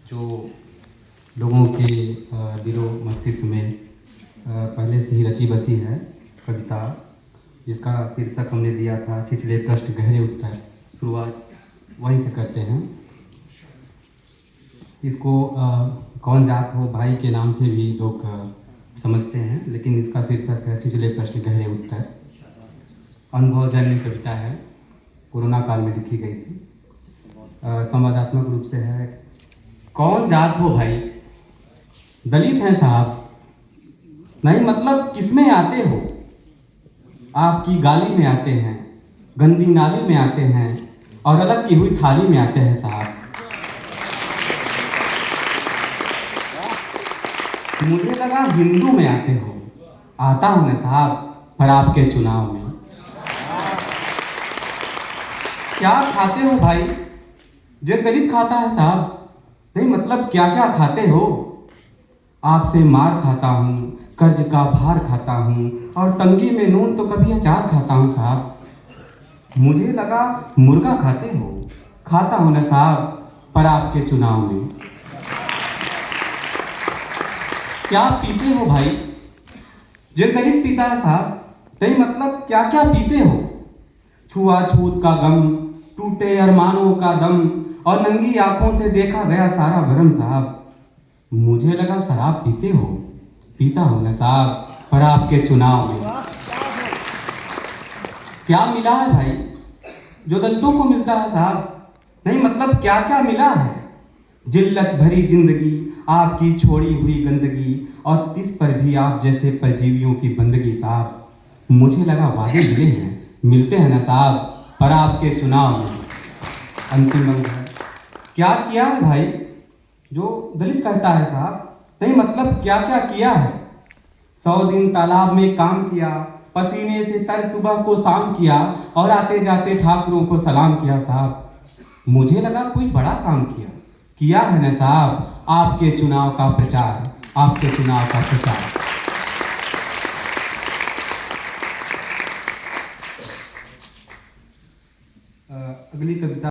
जो लोगों के दिलो मस्तिष्क में पहले से ही रची बसी है कविता, जिसका शीर्षक हमने दिया था छिछले प्रश्न गहरे उत्तर। शुरुआत वहीं से करते हैं। इसको कौन जात हो भाई के नाम से भी लोग समझते हैं, लेकिन इसका शीर्षक है छिछले प्रश्न गहरे उत्तर। अनुभवजन्य कविता है, कोरोना काल में लिखी गई थी। संवादात्मक रूप से है। कौन जात हो भाई? दलित हैं साहब? नहीं मतलब किसमें आते हो? आपकी गाली में आते हैं, गंदी नाली में आते हैं और अलग की हुई थाली में आते हैं साहब। मुझे लगा हिंदू में आते हो। आता हूं ना साहब, पर आपके चुनाव में। क्या खाते हो भाई? जो दलित खाता है साहब? नहीं मतलब क्या क्या खाते हो? आपसे मार खाता हूँ, कर्ज का भार खाता हूँ और तंगी में नून तो कभी अचार खाता हूँ साहब। मुझे लगा मुर्गा खाते हो। खाता हूँ ना साहब, पर आपके चुनाव में। क्या पीते हो भाई? जो गरीब पीता है साहब? नहीं मतलब क्या क्या पीते हो? छुआछूत का गम, टूटे अरमानों का दम और नंगी आंखों से देखा गया सारा भरम साहब। मुझे लगा शराब पीते हो। पीता हूं ना साहब, पर आपके चुनाव में। क्या मिला है भाई जो दलितों को मिलता है साहब? नहीं मतलब क्या क्या मिला है? जिल्लत भरी जिंदगी, आपकी छोड़ी हुई गंदगी और जिस पर भी आप जैसे परजीवियों की बंदगी साहब। मुझे लगा वादे मिले हैं, मिलते हैं ना साहब, पर आपके चुनाव में। अंतिम अंक है। क्या किया है भाई जो दलित करता है साहब? नहीं मतलब क्या क्या किया है? 100 दिन तालाब में काम किया, पसीने से तर सुबह को शाम किया और आते जाते ठाकुरों को सलाम किया साहब। मुझे लगा कोई बड़ा काम किया है ना साहब, आपके चुनाव का प्रचार, आपके चुनाव का प्रचार। अगली कविता।